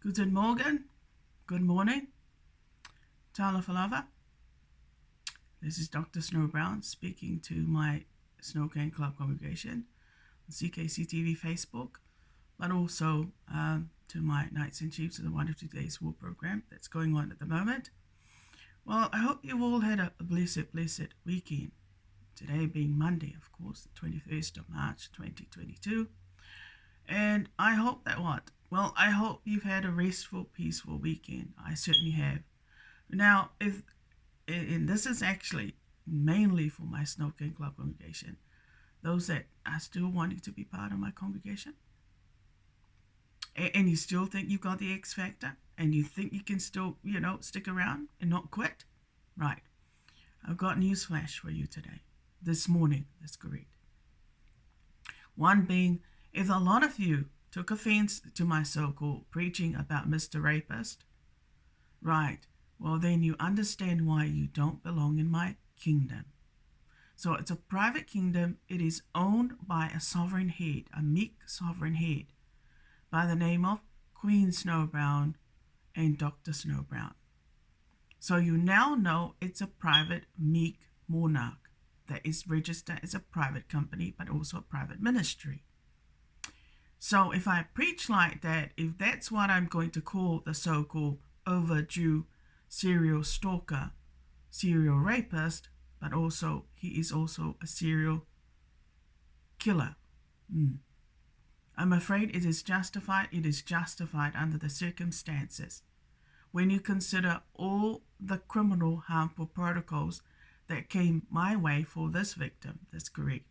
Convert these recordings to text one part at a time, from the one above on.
Guten Morgen, good morning, Tala Falava. This is Dr. Snow Brown speaking to my Snow Cane Club congregation on CKC TV Facebook, but also to my Knights and Chiefs of the Wonderful Days War program that's going on at the moment. Well, I hope you all had a blessed weekend. Today being Monday, of course, the 21st of March, 2022. And I hope that what? Well, I hope you've had a restful, peaceful weekend. I certainly have. Now, and this is actually mainly for my Snow Cane Club congregation, those that are still wanting to be part of my congregation, and you still think you got the X factor, and you think you can still, stick around and not quit, right? I've got news flash for you today, this morning. That's great. One being, if a lot of you took offense to my so-called preaching about Mr. Rapist, right, well then you understand why you don't belong in my kingdom. So it's a private kingdom. It is owned by a sovereign head, a meek sovereign head, by the name of Queen Snow Brown and Dr. Snow Brown. So you now know it's a private meek monarch that is registered as a private company, but also a private ministry. So if I preach like that, if that's what I'm going to call the so-called overdue serial stalker, serial rapist, but also he is also a serial killer. I'm afraid it is justified. It is justified under the circumstances. When you consider all the criminal harmful protocols that came my way for this victim, that's correct.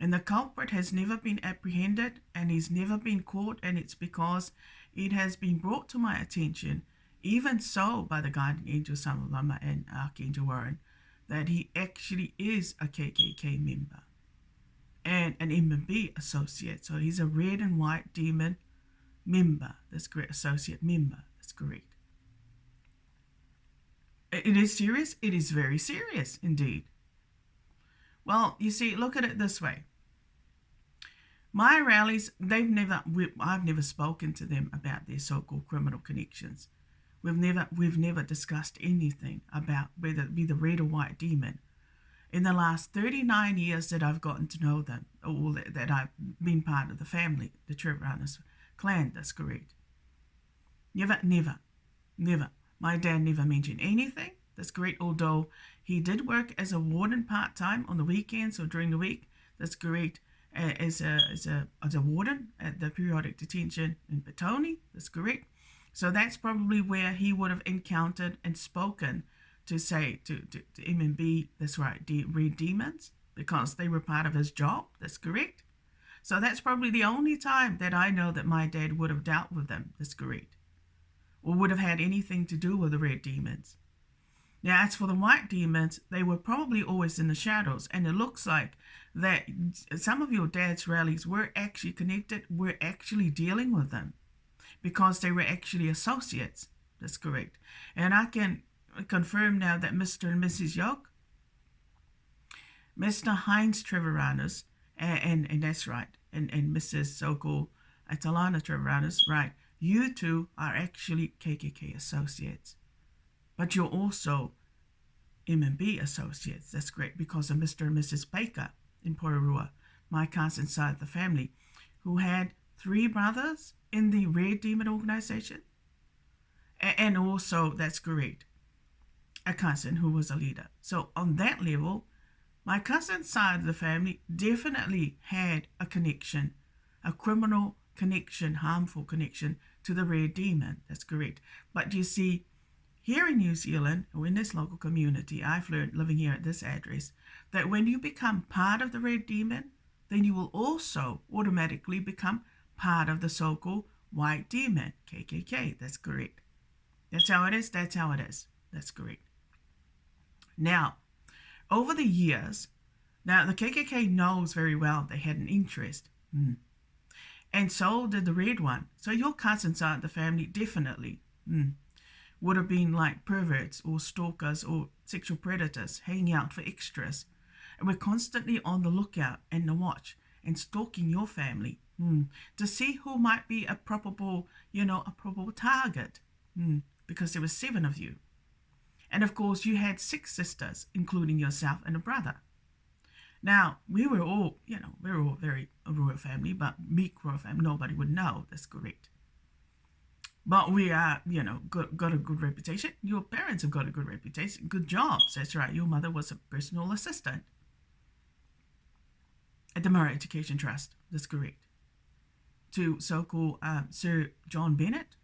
And the culprit has never been apprehended and he's never been caught, and it's because it has been brought to my attention, even so by the guardian angel Samalama and Archangel Warren, that he actually is a KKK member and an MB associate. So he's a red and white demon member. That's correct. Associate member. That's correct. It is serious. It is very serious indeed. Well, you see, look at it this way. My Rellies, I've never spoken to them about their so-called criminal connections. We've never discussed anything about whether it be the red or white demon. In the last 39 years that I've gotten to know them, or that I've been part of the family, the Trevorannus clan, that's correct. Never. My dad never mentioned anything. That's correct. Although he did work as a warden part-time on the weekends or during the week. That's correct. As a warden at the periodic detention in Petone. That's correct. So that's probably where he would have encountered and spoken to say to MMB, that's right, red demons, because they were part of his job. That's correct. So that's probably the only time that I know that my dad would have dealt with them. That's correct. Or would have had anything to do with the red demons. Now, as for the white demons, they were probably always in the shadows, and it looks like that some of your dad's Rellies were actually connected, were actually dealing with them, because they were actually associates. That's correct. And I can confirm now that Mr. and Mrs. Yoke, Mr. Heinz Trevorannus, and that's right, and Mrs. so-called Atalana Trevorannus, right, you two are actually KKK associates. But you're also MMB associates. That's great, because of Mr. and Mrs. Baker in Porirua, my cousin's side of the family, who had 3 brothers in the Red Demon organization. And also, that's correct, a cousin who was a leader. So on that level, my cousin's side of the family definitely had a connection, a criminal connection, harmful connection to the Red Demon. That's correct. But you see, here in New Zealand, or in this local community, I've learned living here at this address, that when you become part of the Red Demon, then you will also automatically become part of the so-called White Demon, KKK. That's correct. That's how it is. That's how it is. That's correct. Now, over the years, now the KKK knows very well they had an interest. And so did the red one. So your cousins are the family definitely would have been like perverts or stalkers or sexual predators hanging out for extras. And we're constantly on the lookout and the watch and stalking your family to see who might be a probable, a probable target, because there were 7 of you. And of course, you had 6 sisters, including yourself and a brother. Now, we were all very a royal family, but meek royal family, nobody would know, that's correct. But we are, got a good reputation. Your parents have got a good reputation, good jobs, that's right. Your mother was a personal assistant at the Murray Education Trust, that's correct. To so-called Sir John Bennett,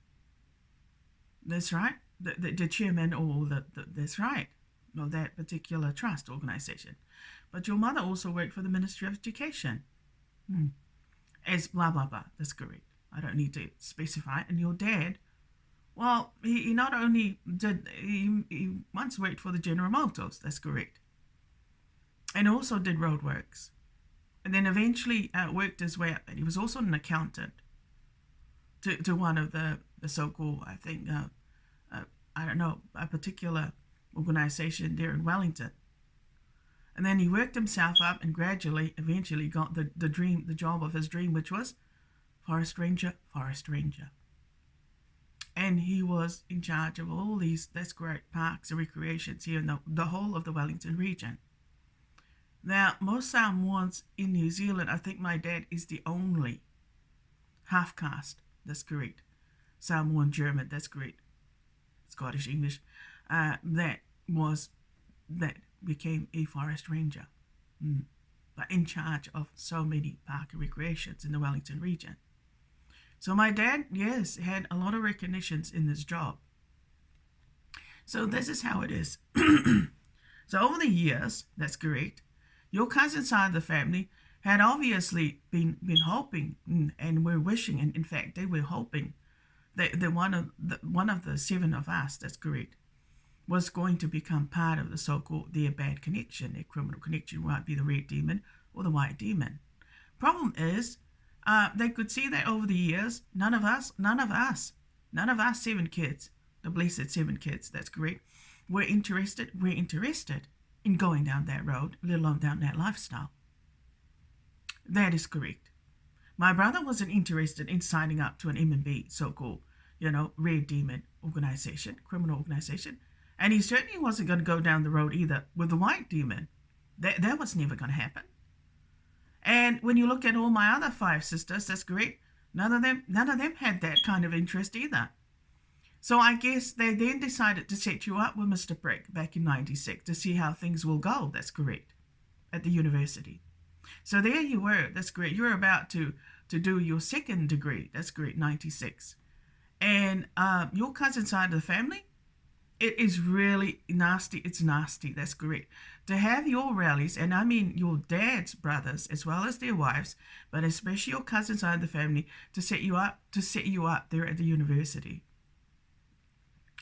that's right. The chairman, or that's right, of that particular trust organization. But your mother also worked for the Ministry of Education. As blah, blah, blah. That's correct. I don't need to specify. And your dad, well, he not only did, he once worked for the General Motors. That's correct. And also did roadworks. And then eventually worked his way up. And he was also an accountant to one of the so-called, I think, I don't know, a particular organization there in Wellington. And then he worked himself up and gradually, eventually got the job of his dream, which was forest ranger. And he was in charge of all these, that's great, parks and recreations here in the whole of the Wellington region. Now, most Samoans in New Zealand, I think my dad is the only half-caste, that's correct, Samoan German, that's correct, Scottish English, that became a forest ranger, but in charge of so many park and recreations in the Wellington region. So my dad, yes, had a lot of recognitions in this job. So this is how it is. So over the years, that's correct, your cousin side of the family had obviously been hoping and were wishing, and in fact they were hoping that one of the 7 of us, that's correct, was going to become part of the so-called their bad connection, their criminal connection, might be the red demon or the white demon. Problem is, they could see that over the years, none of us 7 kids, the blessed 7 kids, that's correct, we're interested in going down that road, let alone down that lifestyle. That is correct. My brother wasn't interested in signing up to an MB, so-called, red demon organization, criminal organization. And he certainly wasn't going to go down the road either with the white demon. That was never going to happen. And when you look at all my other 5 sisters, that's correct, none of them had that kind of interest either. So I guess they then decided to set you up with Mr. Prick back in 96 to see how things will go, that's correct, at the university. So there you were, that's great. You were about to do your 2nd degree, that's great, 96. And your cousin side of the family, it is really nasty. It's nasty, that's correct. To have your Rellies, and I mean your dad's brothers as well as their wives, but especially your cousin side of the family, to set you up there at the university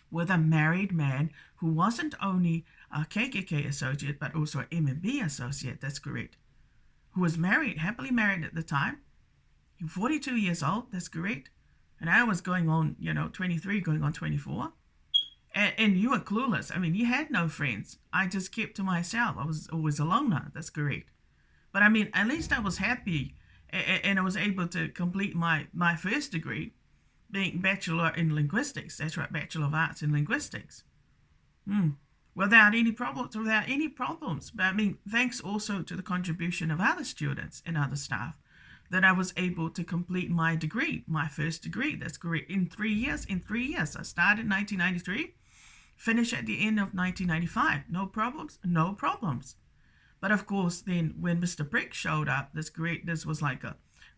with a married man who wasn't only a KKK associate, but also an MMB associate, that's correct, who was married, happily married at the time. He was 42 years old, that's correct. And I was going on, 23, going on 24. And you were clueless. I mean, you had no friends. I just kept to myself. I was always a loner, that's correct. But I mean, at least I was happy, and I was able to complete my 1st degree, being Bachelor in Linguistics. That's right, Bachelor of Arts in Linguistics. Without any problems. But I mean, thanks also to the contribution of other students and other staff, that I was able to complete my degree, my 1st degree. That's correct. In 3 years. I started in 1993, finished at the end of 1995. No problems. But of course, then when Mr. Brick showed up, that's great. This was like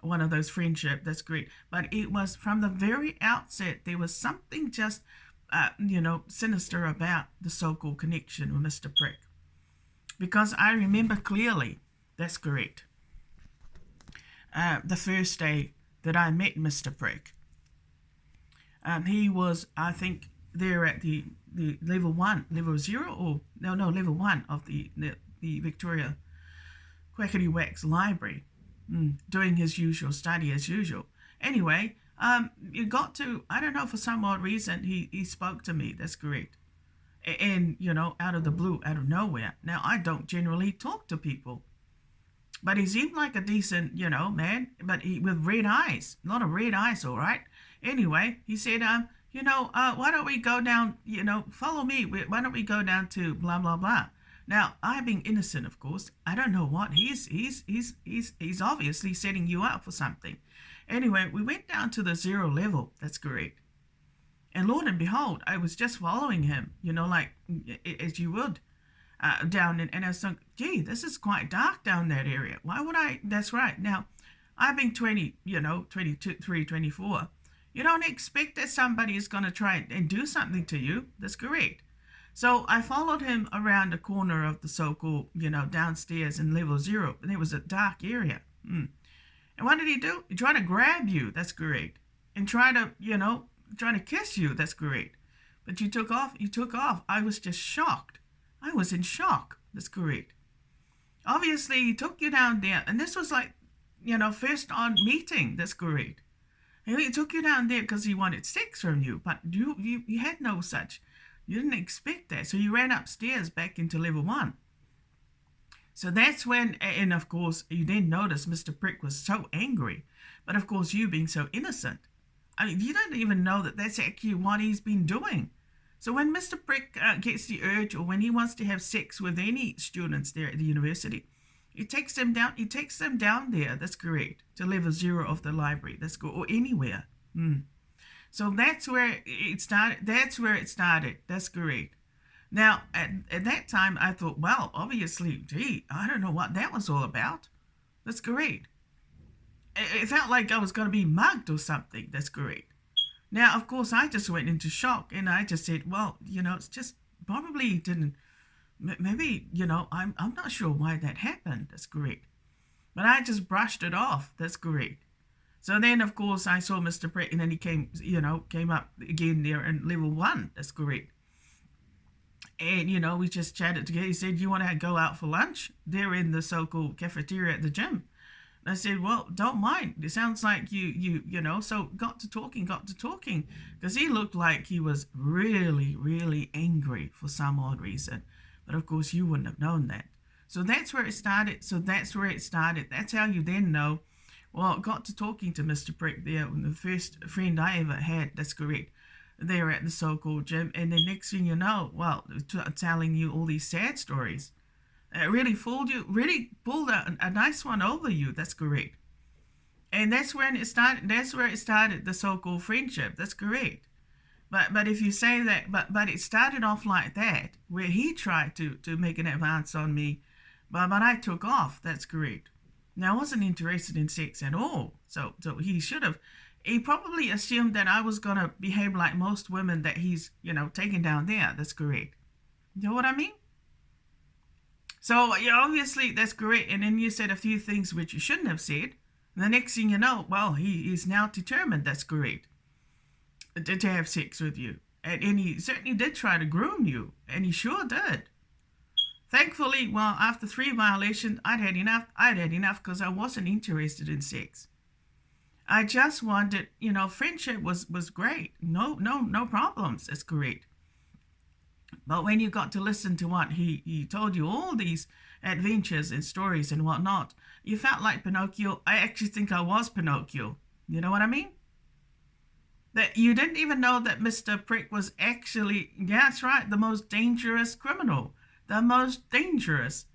one of those friendship. That's great. But it was from the very outset, there was something just, sinister about the so-called connection with Mr. Brick. Because I remember clearly, that's correct, the first day that I met Mr. Brick. He was, I think, there at the level 1 of the Victoria Quackity Wax Library, doing his usual study as usual. Anyway, you got to, I don't know, for some odd reason, he spoke to me, that's correct. And, out of the blue, out of nowhere. Now, I don't generally talk to people, But he seemed like a decent, man, but with red eyes. A lot of red eyes, all right. Anyway, he said, why don't we go down, follow me. Why don't we go down to blah, blah, blah. Now, I being innocent, of course, I don't know what. He's obviously setting you up for something. Anyway, we went down to the 0 level. That's correct. And Lord and behold, I was just following him, like as you would. Down and I was like, gee, this is quite dark down that area. Why would I? That's right. Now, I've been 22, 24. You don't expect that somebody is going to try and do something to you. That's correct. So I followed him around the corner of the so-called, downstairs in level 0. And it was a dark area. And what did he do? He tried to grab you. That's correct. And try to kiss you. That's correct. But you took off. I was just shocked. I was in shock. That's correct. Obviously, he took you down there. And this was like, first on meeting. That's correct. And he took you down there because he wanted sex from you. But you had no such. You didn't expect that. So you ran upstairs back into level 1. So that's when, and of course, you then notice Mr. Prick was so angry. But of course, you being so innocent. I mean, you don't even know that that's actually what he's been doing. So when Mr. Prick gets the urge, or when he wants to have sex with any students there at the university, he takes them down. He takes them down there. That's correct. To level 0 of the library. That's good, or anywhere. So that's where it started. That's correct. Now at that time, I thought, well, obviously, gee, I don't know what that was all about. That's correct. It felt like I was going to be mugged or something. That's correct. Now, of course, I just went into shock and I just said, well, it's just probably didn't, maybe, I'm not sure why that happened. That's correct. But I just brushed it off. That's correct. So then, of course, I saw Mr. Prick and then he came up again there in level 1. That's correct. And, we just chatted together. He said, you want to go out for lunch? They're in the so-called cafeteria at the gym. I said, well, don't mind. It sounds like so got to talking, because he looked like he was really, really angry for some odd reason. But of course, you wouldn't have known that. So that's where it started. That's how you then know, well, got to talking to Mr. Prick there, the first friend I ever had, that's correct, there at the so-called gym. And then next thing you know, well, telling you all these sad stories. It really fooled you, really pulled a nice one over you. That's correct. And that's when it started. That's where it started, the so-called friendship. That's correct. But if you say that, but it started off like that, where he tried to make an advance on me, but I took off. That's correct. Now, I wasn't interested in sex at all. So he should have. He probably assumed that I was going to behave like most women that he's, taking down there. That's correct. You know what I mean? So, obviously, that's correct. And then you said a few things which you shouldn't have said. And the next thing you know, well, he is now determined, that's correct, to have sex with you. And he certainly did try to groom you. And he sure did. Thankfully, well, after 3 violations, I'd had enough because I wasn't interested in sex. I just wanted, friendship was great. No problems, that's correct. But when you got to listen to what he told you, all these adventures and stories and whatnot, you felt like Pinocchio. I actually think I was Pinocchio. You know what I mean? That you didn't even know that Mr. Prick was actually, yeah, that's right, the most dangerous criminal. The most dangerous.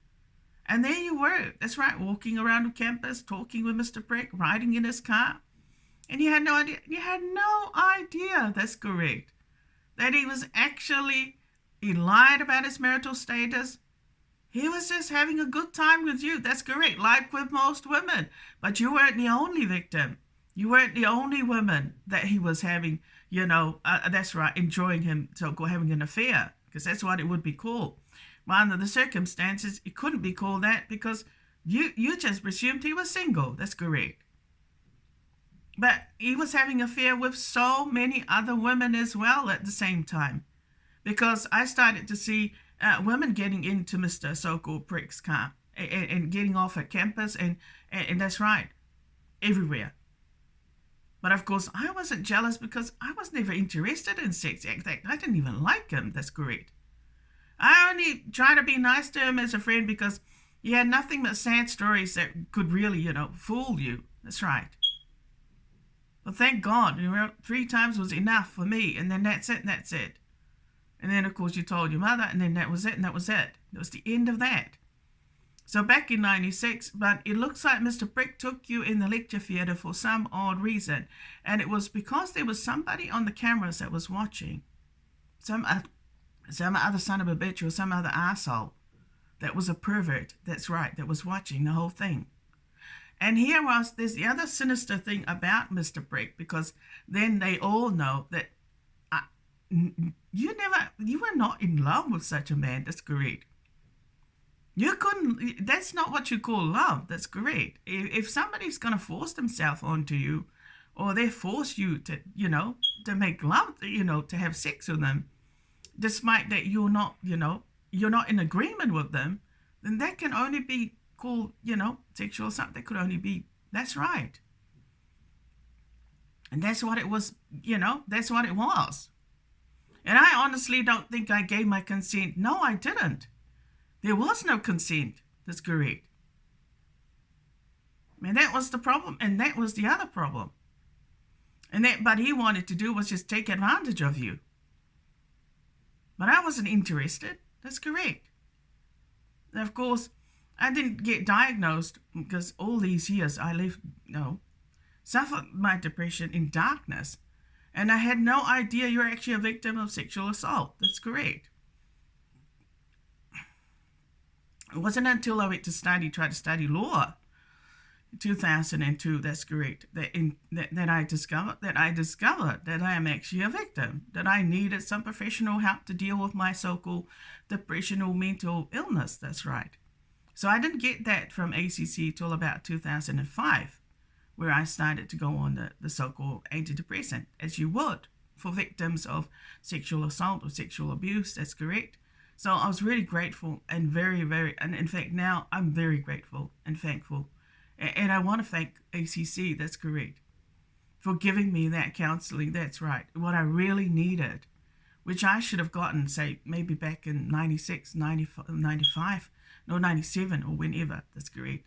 And there you were. That's right, walking around the campus, talking with Mr. Prick, riding in his car. And you had no idea. You had no idea, that's correct, that he was actually... He lied about his marital status. He was just having a good time with you. That's correct. Like with most women. But you weren't the only victim. You weren't the only woman that he was having, that's right, enjoying him, so having an affair. Because that's what it would be called. But under the circumstances, it couldn't be called that because you just presumed he was single. That's correct. But he was having an affair with so many other women as well at the same time. Because I started to see women getting into Mr. So-called Prick's car and getting off at campus, and that's right, everywhere. But of course, I wasn't jealous because I was never interested in sex. In fact, I didn't even like him. That's correct. I only try to be nice to him as a friend because You had nothing but sad stories that could really, fool you. That's right. But thank God, 3 times was enough for me, and then that's it, and that's it. And then, of course, you told your mother, and then that was it, and that was it. That was the end of that. So back in 96, but it looks like Mr. Prick took you in the lecture theatre for some odd reason. And it was because there was somebody on the cameras that was watching. Some other son of a bitch or some other asshole that was a pervert, that's right, that was watching the whole thing. And there's the other sinister thing about Mr. Prick, because then they all know that you were not in love with such a man. That's correct. You couldn't, that's not what you call love. That's correct. If somebody's going to force themselves onto you, or they force you to, to make love, to have sex with them, despite that you're not in agreement with them, then that can only be called, sexual assault. That could only be, that's right. And that's what it was, that's what it was. And I honestly don't think I gave my consent. No, I didn't. There was no consent. That's correct. And that was the problem, and that was the other problem. And what he wanted to do was just take advantage of you. But I wasn't interested. That's correct. And of course, I didn't get diagnosed because all these years I suffered my depression in darkness. And I had no idea you're actually a victim of sexual assault. That's correct. It wasn't until I went to try to study law in 2002, that's correct, that I discovered that I am actually a victim, that I needed some professional help to deal with my so-called depression or mental illness. That's right. So I didn't get that from ACC till about 2005, where I started to go on the so-called antidepressant, as you would, for victims of sexual assault or sexual abuse. That's correct. So I was really grateful and very, very, and in fact now I'm very grateful and thankful. And I want to thank ACC, that's correct, for giving me that counseling. That's right. What I really needed, which I should have gotten, say, maybe back in 96, 95, no, 97 or whenever. That's correct.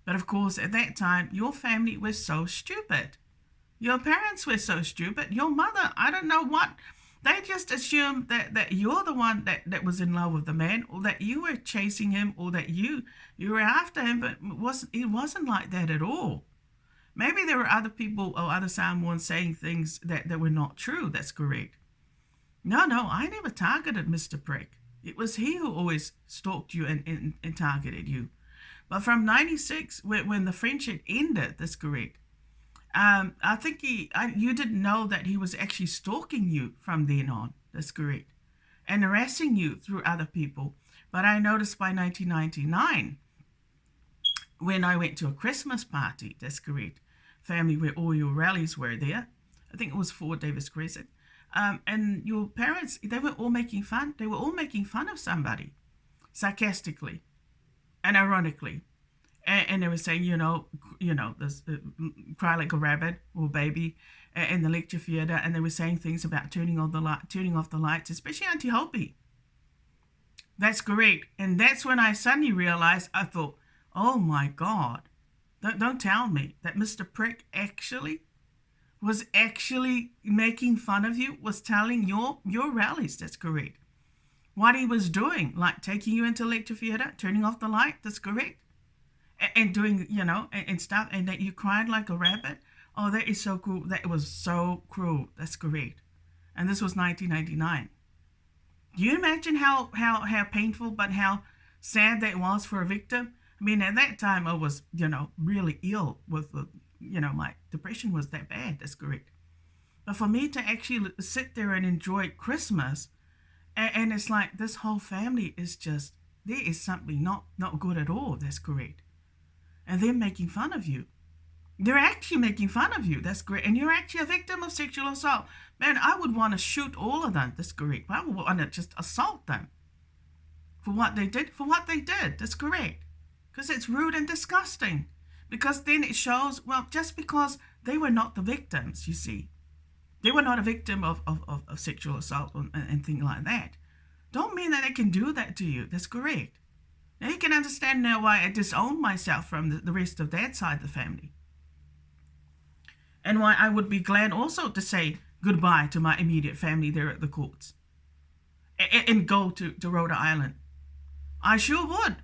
But of course, at that time, your family was so stupid. Your parents were so stupid. Your mother, I don't know what. They just assumed that you're the one that was in love with the man, or that you were chasing him, or that you were after him, but it wasn't like that at all. Maybe there were other people or other Samoans saying things that were not true. That's correct. No, I never targeted Mr. Prick. It was he who always stalked you and targeted you. But from 96, when the friendship ended, that's correct, I think you didn't know that he was actually stalking you from then on. That's correct. And harassing you through other people. But I noticed by 1999, when I went to a Christmas party, that's correct, family where all your Rellies were there. I think it was 4 Davis Crescent. And your parents, they were all making fun. They were all making fun of somebody, sarcastically and ironically. And they were saying, this, cry like a rabbit or baby in the lecture theatre. And they were saying things about turning off the lights, especially Auntie Hopi. That's correct. And that's when I suddenly realized, I thought, oh my God, don't tell me that Mr. Prick was actually making fun of you, was telling your Rellies, that's correct, what he was doing, like taking you into lecture theatre, turning off the light, that's correct. And doing, and stuff, and that you cried like a rabbit. Oh, that is so cool. That was so cruel. That's correct. And this was 1999. Do you imagine how painful, but how sad that was for a victim? I mean, at that time, I was, really ill with, my depression was that bad. That's correct. But for me to actually sit there and enjoy Christmas, and it's like this whole family is just, there is something not good at all. That's correct. And they're making fun of you. They're actually making fun of you. That's great. And you're actually a victim of sexual assault. Man, I would want to shoot all of them. That's correct. I would want to just assault them for what they did. That's correct. Because it's rude and disgusting. Because then it shows, well, just because they were not the victims, you see. They were not a victim of sexual assault and things like that. Don't mean that they can do that to you. That's correct. Now you can understand now why I disowned myself from the rest of that side of the family. And why I would be glad also to say goodbye to my immediate family there at the courts. And go to Rhode Island. I sure would.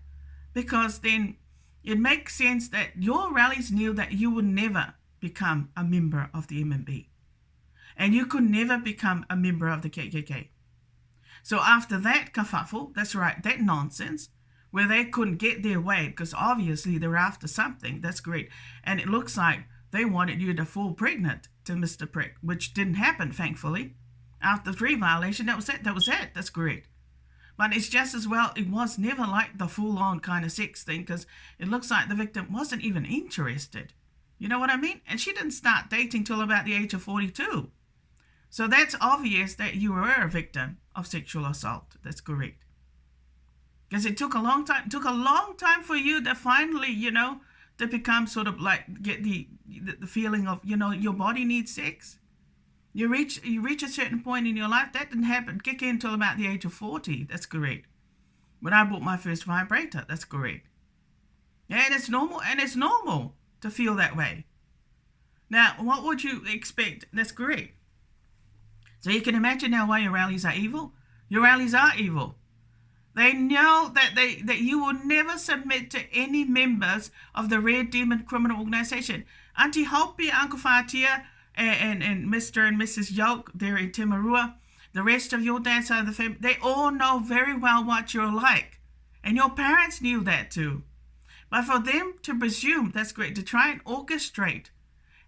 Because then it makes sense that your Rellies knew that you would never become a member of the MMB. And you could never become a member of the KKK. So after that kerfuffle, that's right, that nonsense, where they couldn't get their way because obviously they're after something, that's great. And it looks like they wanted you to fall pregnant to Mr. Prick, which didn't happen, thankfully. After 3 violations, that was it, that's great. But it's just as well, it was never like the full-on kind of sex thing because it looks like the victim wasn't even interested. You know what I mean? And she didn't start dating till about the age of 42. So that's obvious that you were a victim of sexual assault. That's correct. Because it took a long time. It took a long time for you to finally, to become sort of like, get the feeling of, your body needs sex. You reach a certain point in your life. That didn't happen. Kick in until about the age of 40. That's correct. When I bought my first vibrator. That's correct. Yeah, and it's normal to feel that way. Now, what would you expect? That's correct. So you can imagine now why your Rellies are evil. Your Rellies are evil. They know that you will never submit to any members of the Red Demon Criminal Organization. Auntie Hopi, Uncle Fatia, and Mr. and Mrs. Yoke, they're in Timarua. The rest of your dad side of the family, they all know very well what you're like. And your parents knew that too. But for them to presume, that's great, to try and orchestrate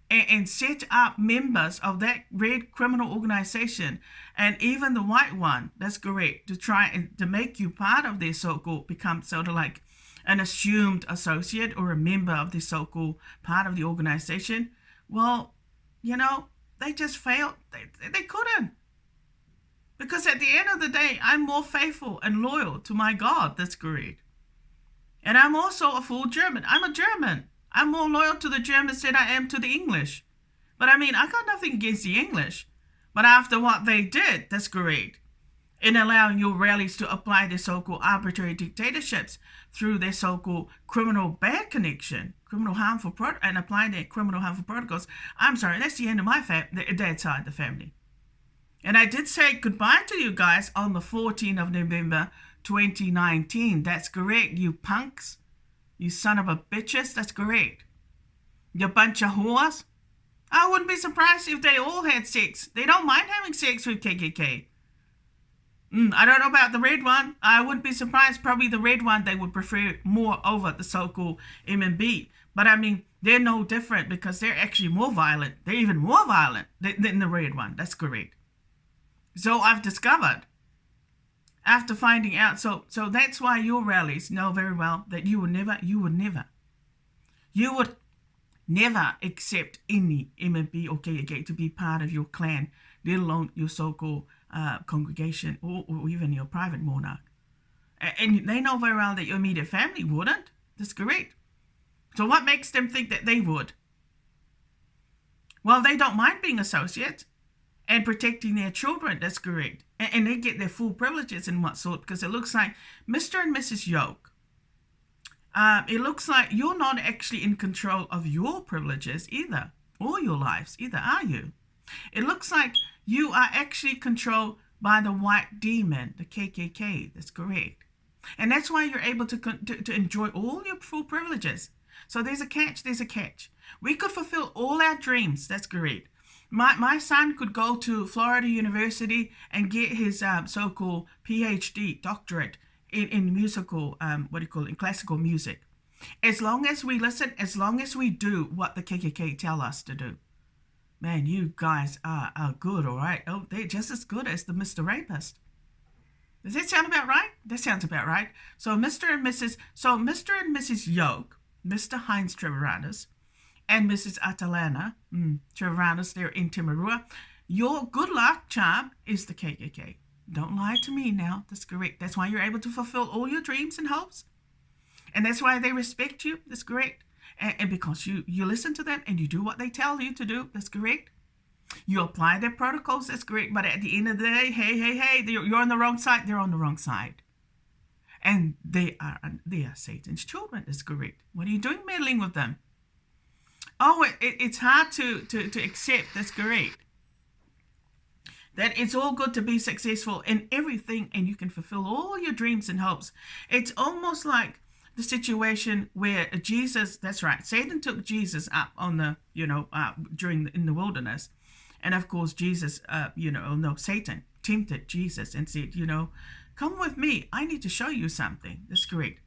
and set up members of that red criminal organization, and even the white one, that's correct, to try and to make you part of their so-called, become sort of like an assumed associate or a member of the so-called part of the organization. Well, they just failed. They couldn't. Because at the end of the day, I'm more faithful and loyal to my God, that's correct. And I'm also a full German. I'm a German. I'm more loyal to the Germans than I am to the English. But I mean, I got nothing against the English. But after what they did, that's correct, in allowing your Rellies to apply their so-called arbitrary dictatorships through their so-called criminal bad connection, criminal harmful and applying their criminal harmful protocols, I'm sorry, that's the end of my dad's side of the family. And I did say goodbye to you guys on the 14th of November, 2019. That's correct, you punks. You son of a bitches, that's correct. You bunch of whores. I wouldn't be surprised if they all had sex. They don't mind having sex with KKK. I don't know about the red one. I wouldn't be surprised. Probably the red one they would prefer more over the so-called MMB. But I mean, they're no different because they're actually more violent. They're even more violent than the red one. That's correct. So I've discovered after finding out. So that's why your Rellies know very well that you would never accept any MMB or KKK to be part of your clan, let alone your so-called congregation or even your private monarch. And they know very well that your immediate family wouldn't. That's correct. So what makes them think that they would? Well, they don't mind being associates and protecting their children. That's correct. And they get their full privileges and what sort, because it looks like Mr. and Mrs. Yoke, it looks like you're not actually in control of your privileges either, or your lives either, are you? It looks like you are actually controlled by the white demon, the KKK. That's correct. And that's why you're able to enjoy all your full privileges. So there's a catch. We could fulfill all our dreams. That's correct. My son could go to Florida University and get his so-called PhD, doctorate in musical, in classical music. As long as we listen, as long as we do what the KKK tell us to do. Man, you guys are good, all right? Oh, they're just as good as the Mr. Rapist. Does that sound about right? That sounds about right. So Mr. and Mrs. Yoke, Mr. Heinz Trevoranus, and Mrs. Atalana Trevoranus, they're in Timarua. Your good luck charm is the KKK. Don't lie to me now. That's correct. That's why you're able to fulfill all your dreams and hopes. And that's why they respect you. That's correct. And because you listen to them and you do what they tell you to do. That's correct. You apply their protocols. That's correct. But at the end of the day, hey, you're on the wrong side. They're on the wrong side. And they are Satan's children. That's correct. What are you doing meddling with them? Oh, it's hard to accept. That's correct. That it's all good to be successful in everything and you can fulfill all your dreams and hopes. It's almost like the situation where Jesus, that's right, Satan took Jesus up on the, in the wilderness. And of course, Jesus, Satan tempted Jesus and said, come with me. I need to show you something. That's correct.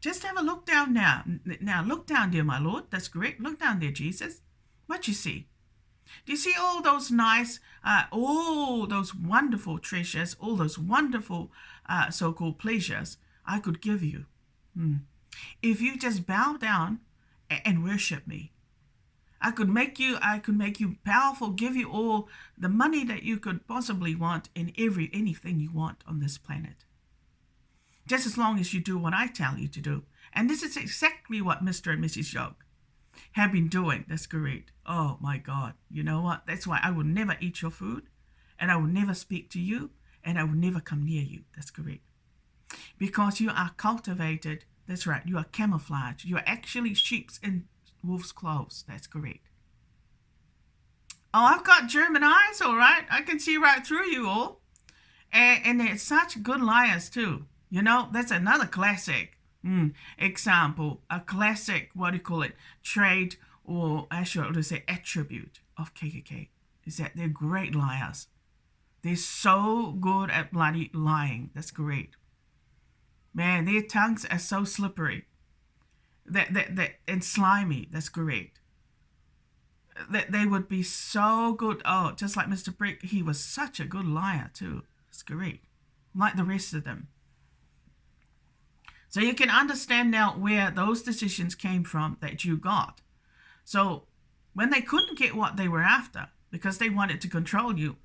Just have a look down now. Now, look down there, my Lord. That's correct. Look down there, Jesus. What you see? Do you see all those nice, all those wonderful treasures, all those wonderful so-called pleasures I could give you? If you just bow down and worship me, I could make you powerful, give you all the money that you could possibly want in anything you want on this planet. Just as long as you do what I tell you to do. And this is exactly what Mr. and Mrs. Yoke have been doing. That's correct. Oh my God. You know what? That's why I will never eat your food, and I will never speak to you, and I will never come near you. That's correct. Because you are cultivated. That's right. You are camouflaged. You are actually sheep's in wolf's clothes. That's correct. Oh, I've got German eyes, all right. I can see right through you all. And they're such good liars too. That's another classic example, a classic, trade, or actually I would say attribute of KKK, is that they're great liars. They're so good at bloody lying. That's great. Man, their tongues are so slippery and slimy. That's correct. That they would be so good. Oh, just like Mr. Brick, he was such a good liar too. That's correct. Like the rest of them. So you can understand now where those decisions came from that you got. So when they couldn't get what they were after because they wanted to control you,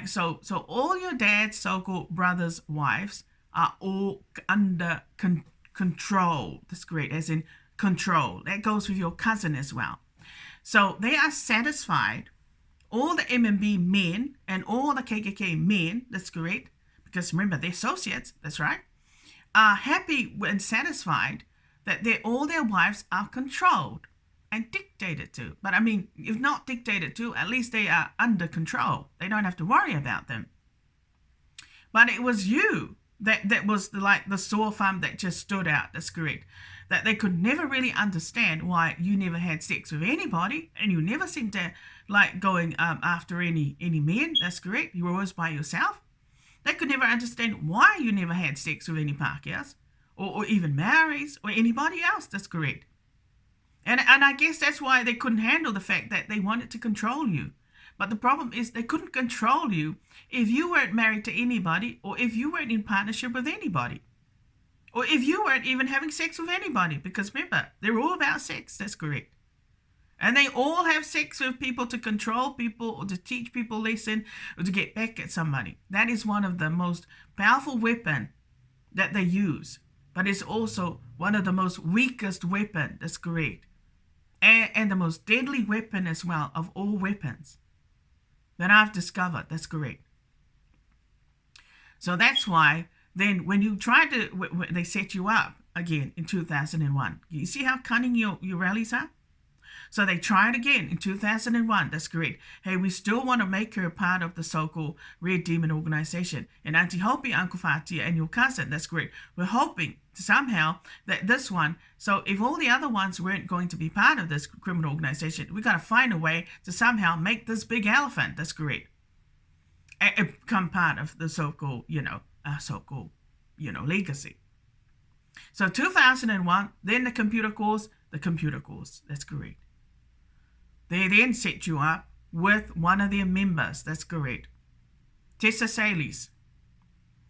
so all your dad's so-called brothers' wives are all under control. That's great, as in control. That goes with your cousin as well. So they are satisfied. All the MMB men and all the KKK men, that's correct, because remember, they're associates, that's right, are happy and satisfied that all their wives are controlled and dictated to. But I mean, if not dictated to, at least they are under control. They don't have to worry about them. But it was you that was the sore thumb that just stood out. That's correct. That they could never really understand why you never had sex with anybody, and you never seemed to like going after any men. That's correct. You were always by yourself. They could never understand why you never had sex with any Pākehās or even Maoris or anybody else. That's correct. And I guess that's why they couldn't handle the fact that they wanted to control you. But the problem is they couldn't control you if you weren't married to anybody, or if you weren't in partnership with anybody, or if you weren't even having sex with anybody. Because remember, they're all about sex. That's correct. And they all have sex with people to control people or to teach people lesson or to get back at somebody. That is one of the most powerful weapons that they use. But it's also one of the most weakest weapons. That's correct. And the most deadly weapon as well of all weapons that I've discovered. That's correct. So that's why then when you try to, they set you up again in 2001. You see how cunning your Rellies are? So they tried again in 2001. That's correct. Hey, we still want to make her a part of the so-called Red Demon organization. And Auntie Hopi, Uncle Fatia, and your cousin. That's correct. We're hoping somehow that this one, so if all the other ones weren't going to be part of this criminal organization, we got to find a way to somehow make this big elephant. That's correct. And become part of the so-called, legacy. So 2001, then the computer course. That's correct. They then set you up with one of their members. That's correct. Tessa Salis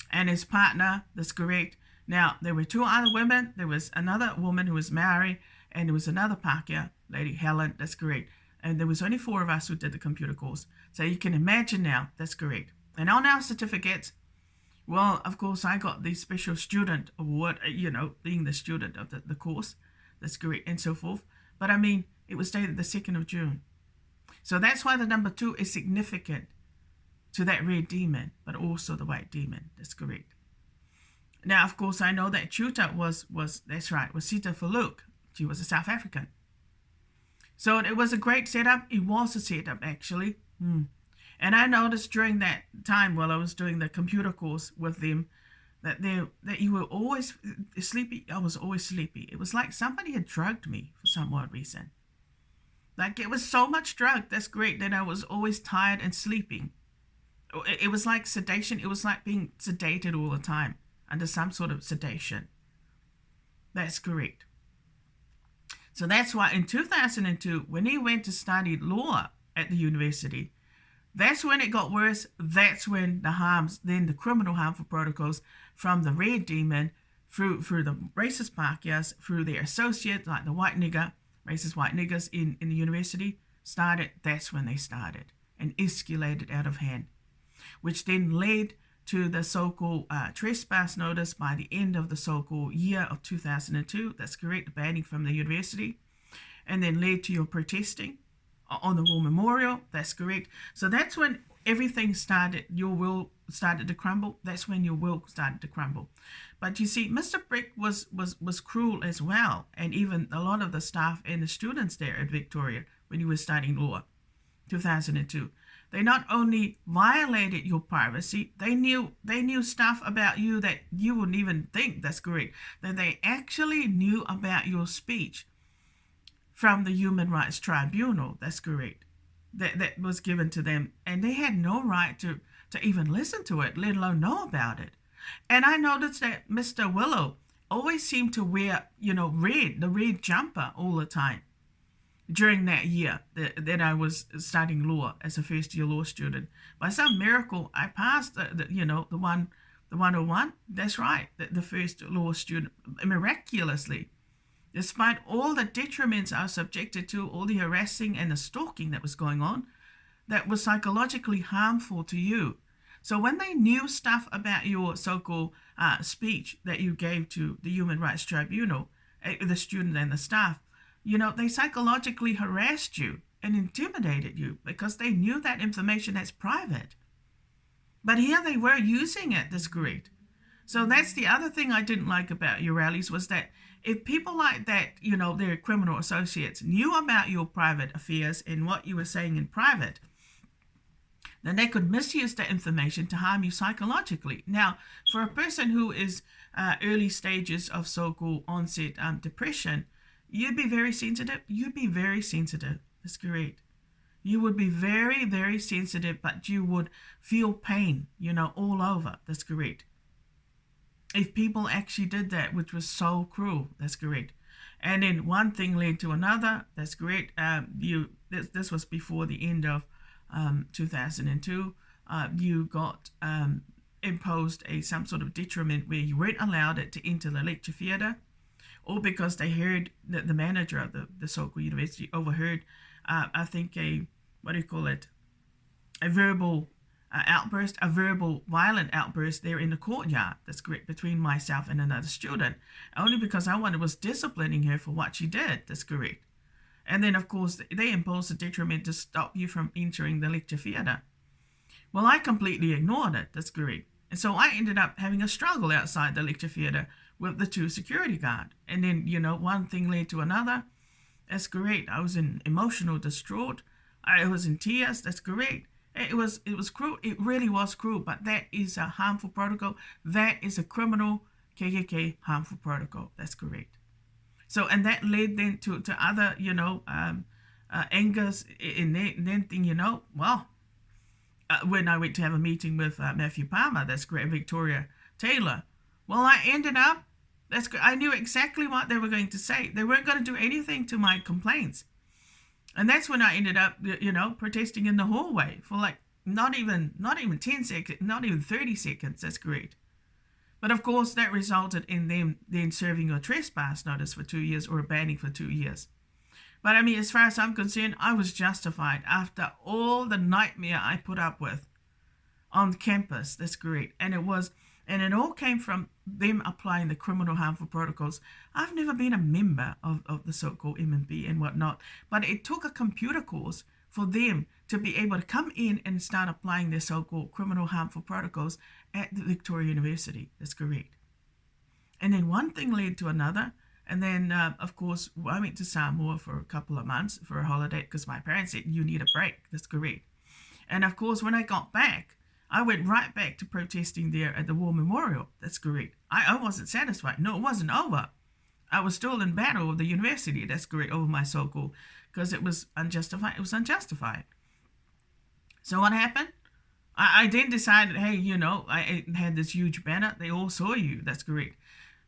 and his partner. That's correct. Now, there were two other women. There was another woman who was Maori, and there was another Pākehā, Lady Helen. That's correct. And there was only 4 of us who did the computer course. So you can imagine now. That's correct. And on our certificates, well, of course, I got the special student award, being the student of the course. That's correct, and so forth. But I mean, it was dated the 2nd of June. So that's why the number 2 is significant to that red demon, but also the white demon. That's correct. Now, of course, I know that tutor was that's right, was Sita Faluk. She was a South African. So it was a great setup. It was a setup, actually. And I noticed during that time while I was doing the computer course with them that you were always sleepy. I was always sleepy. It was like somebody had drugged me for some odd reason. Like it was so much drug, that's great, that I was always tired and sleeping. It was like sedation. It was like being sedated all the time under some sort of sedation. That's correct. So that's why in 2002, when he went to study law at the university, that's when it got worse. That's when the harms, then the criminal harmful protocols from the red demon through the racist Pākehās, through their associates like the white nigger, racist white niggers in the university started. That's when they started and escalated out of hand, which then led to the so-called trespass notice by the end of the so-called year of 2002. That's correct, banning from the university, and then led to your protesting on the War Memorial. That's correct. So that's when everything started. Your will started to crumble. That's when your will started to crumble. But you see, Mr. Brick was cruel as well, and even a lot of the staff and the students there at Victoria when you were studying law, 2002. They not only violated your privacy, they knew stuff about you that you wouldn't even think. That's correct. That they actually knew about your speech from the Human Rights Tribunal. That's correct. That was given to them, and they had no right to even listen to it, let alone know about it. And I noticed that Mr. Williow always seemed to wear, the red jumper all the time. During that year that I was studying law as a first-year law student, by some miracle, I passed the 101. That's right, the first law student, miraculously, despite all the detriments I was subjected to, all the harassing and the stalking that was going on, that was psychologically harmful to you. So when they knew stuff about your so-called speech that you gave to the Human Rights Tribunal, the students and the staff, they psychologically harassed you and intimidated you because they knew that information that's private. But here they were using it, that's great. So that's the other thing I didn't like about your rallies, was that if people like that, their criminal associates, knew about your private affairs and what you were saying in private, then they could misuse that information to harm you psychologically. Now, for a person who is early stages of so-called onset depression, you'd be very sensitive. That's correct. You would be very, very sensitive, but you would feel pain, all over. That's correct. If people actually did that, which was so cruel. That's correct. And then one thing led to another. That's correct. This was before the end of 2002. You got imposed some sort of detriment where you weren't allowed it to enter the lecture theatre, all because they heard that the manager of the so-called university overheard, I think, a verbal outburst, a verbal violent outburst there in the courtyard. That's correct, between myself and another student, only because I was disciplining her for what she did. That's correct. And then, of course, they imposed a detriment to stop you from entering the lecture theatre. Well, I completely ignored it. That's correct. And so I ended up having a struggle outside the lecture theatre with the two security guards. And then, one thing led to another. That's correct. I was in emotional distraught. I was in tears. That's correct. It was cruel. It really was cruel. But that is a harmful protocol. That is a criminal KKK harmful protocol. That's correct. So, and that led then to other, angers. And then thing, when I went to have a meeting with Matthew Palmer, that's great, Victoria Taylor. Well, I ended up, I knew exactly what they were going to say. They weren't going to do anything to my complaints. And that's when I ended up, protesting in the hallway for not even 10 seconds, not even 30 seconds. That's great. But of course, that resulted in them then serving a trespass notice for 2 years, or a banning for 2 years. But I mean, as far as I'm concerned, I was justified after all the nightmare I put up with on campus. That's correct. And it all came from them applying the criminal harmful protocols. I've never been a member of the so-called MNB and whatnot, but it took a computer course for them to be able to come in and start applying their so-called criminal harmful protocols at the Victoria University. That's correct. And then one thing led to another. And then, of course, I went to Samoa for a couple of months for a holiday because my parents said, you need a break. That's correct. And of course, when I got back, I went right back to protesting there at the War Memorial. That's correct. I wasn't satisfied. No, it wasn't over. I was still in battle with the university. That's correct, over my so-called, because it was unjustified. It was unjustified. So what happened? I then decided, hey, I had this huge banner. They all saw you. That's correct.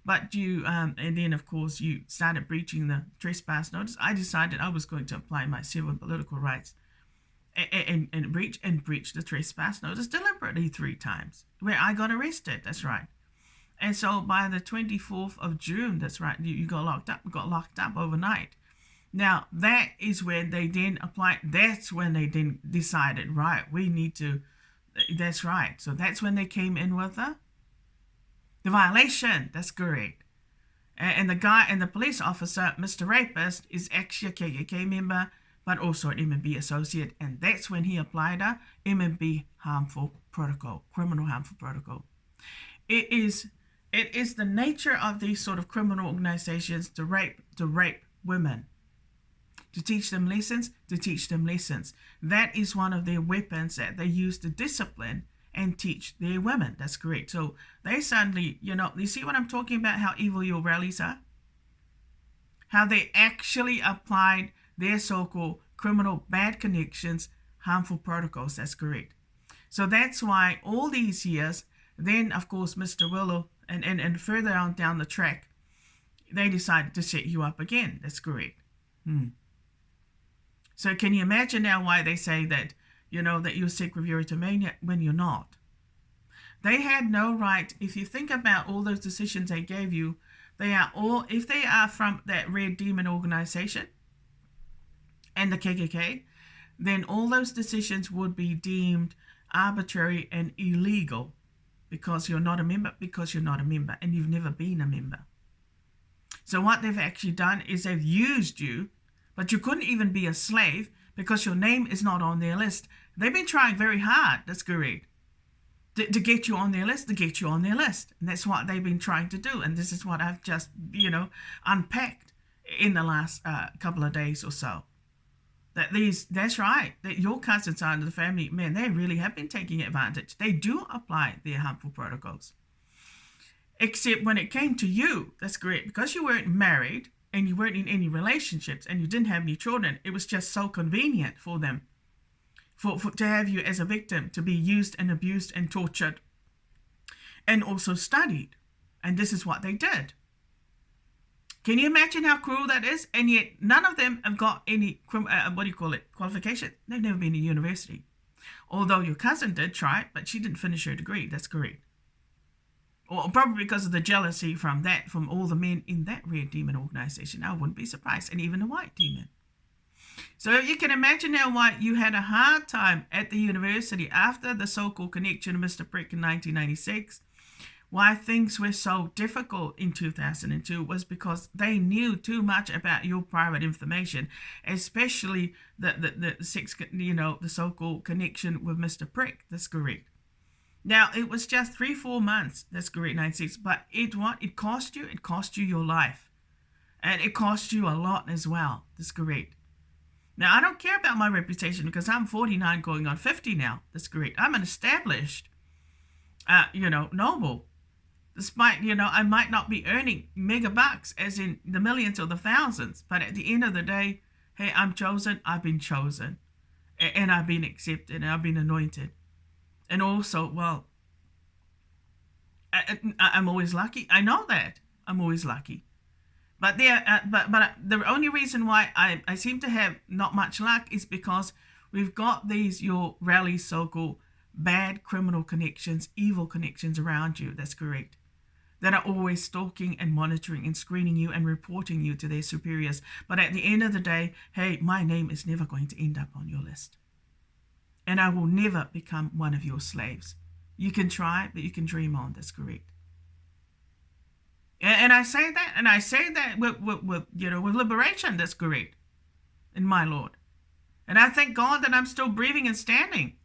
But and then of course you started breaching the trespass notice. I decided I was going to apply my civil and political rights and breach the trespass notice deliberately 3 times, where I got arrested. That's right. And so by the 24th of June, that's right, you got locked up. We got locked up overnight. Now that is when they then applied. That's when they then decided, right, we need to. That's right. So that's when they came in with the violation. That's correct. And the guy and the police officer, Mr Rapist, is actually a KKK member, but also an MNB associate. And that's when he applied a MNB harmful protocol, criminal harmful protocol. It is the nature of these sort of criminal organizations to rape women, to teach them lessons. That is one of their weapons that they use to discipline and teach their women. That's correct. So they suddenly, you see what I'm talking about, how evil your Rellies are? How they actually applied their so-called criminal bad connections, harmful protocols. That's correct. So that's why all these years, then of course Mr. Williow and further on down the track, they decided to set you up again. That's correct. So can you imagine now why they say that, that you're sick with erythromania when you're not? They had no right. If you think about all those decisions they gave you, they are all, if they are from that Red Demon organization and the KKK, then all those decisions would be deemed arbitrary and illegal because you're not a member, and you've never been a member. So what they've actually done is they've used you, but you couldn't even be a slave because your name is not on their list. They've been trying very hard, that's correct, to get you on their list, And that's what they've been trying to do. And this is what I've just, unpacked in the last couple of days or so. That's right, that your cousins are under the family, man, they really have been taking advantage. They do apply their harmful protocols. Except when it came to you, that's correct, because you weren't married and you weren't in any relationships and you didn't have any children, it was just so convenient for them to have you as a victim, to be used and abused and tortured and also studied. And this is what they did. Can you imagine how cruel that is? And yet none of them have got any, qualification. They've never been to university. Although your cousin did try, but she didn't finish her degree. That's correct. Or probably because of the jealousy from all the men in that Red Demon organization. I wouldn't be surprised. And even the White Demon. So you can imagine now why you had a hard time at the university after the so-called connection of Mr. Prick in 1996. Why things were so difficult in 2002 was because they knew too much about your private information, especially the so-called connection with Mr. Prick. That's correct. Now, it was just 3-4 months, that's correct, 96, but it cost you? It cost you your life. And it cost you a lot as well, that's correct. Now, I don't care about my reputation because I'm 49 going on 50 now, that's correct. I'm an established, noble. Despite, I might not be earning mega bucks as in the millions or the thousands, but at the end of the day, hey, I'm chosen, I've been chosen, and I've been accepted, and I've been anointed. And also, well, I'm always lucky. I know that. I'm always lucky. But the only reason why I seem to have not much luck is because we've got your Rellies so-called bad criminal connections, evil connections around you. That's correct. That are always stalking and monitoring and screening you and reporting you to their superiors. But at the end of the day, hey, my name is never going to end up on your list. And I will never become one of your slaves. You can try, but you can dream on. That's correct. And I say that, with liberation. That's correct. In my Lord. And I thank God that I'm still breathing and standing.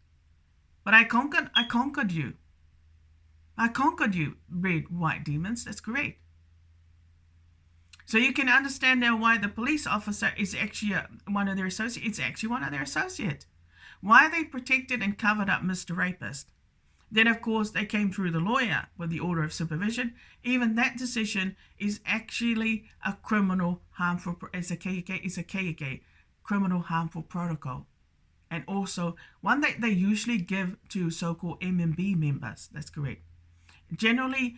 But I conquered you. I conquered you, red, white demons. That's correct. So you can understand now why the police officer is actually one of their associates. It's actually one of their associates. Why they protected and covered up Mr. Rapist. Then, of course, they came through the lawyer with the order of supervision. Even that decision is actually a criminal harmful, it's a KK, criminal harmful protocol. And also one that they usually give to so-called MMB members. That's correct. Generally,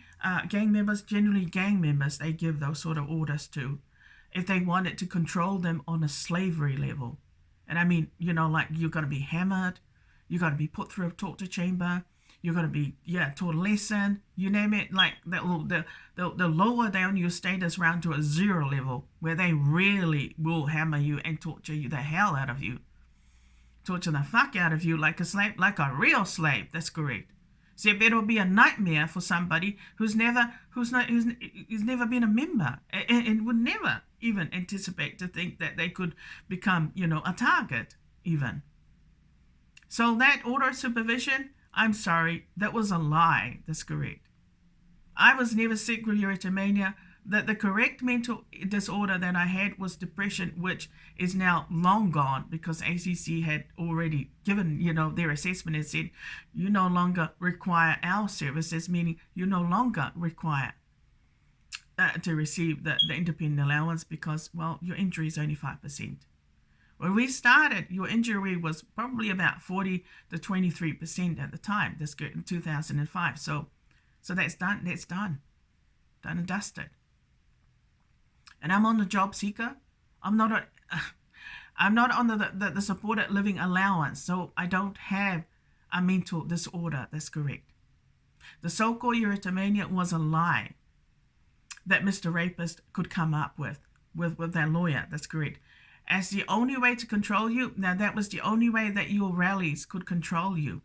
gang members, they give those sort of orders to if they wanted to control them on a slavery level. And I mean, you know, like you're going to be hammered, you're going to be put through a torture chamber, you're going to be, taught a lesson, you name it, like they'll lower down your status round to a 0 level where they really will hammer you and torture you the hell out of you. Torture the fuck out of you like a slave, like a real slave. That's correct. So it'll be a nightmare for somebody who's never been a member and would never even anticipate to think that they could become, a target even. So that order of supervision, I'm sorry, that was a lie. That's correct. I was never sick with erotomania. That the correct mental disorder that I had was depression, which is now long gone because ACC had already given, their assessment and said, you no longer require our services, meaning you no longer require to receive the independent allowance because, well, your injury is only 5%. When we started, your injury was probably about 40 to 23% at the time. That's good in 2005. So that's done. That's done. Done and dusted. And I'm on the job seeker. I'm not on the supported living allowance, so I don't have a mental disorder. That's correct. The so-called erotomania was a lie that Mr. Rapist could come up with their lawyer. That's correct. As the only way to control you, now that was the only way that your Rellies could control you,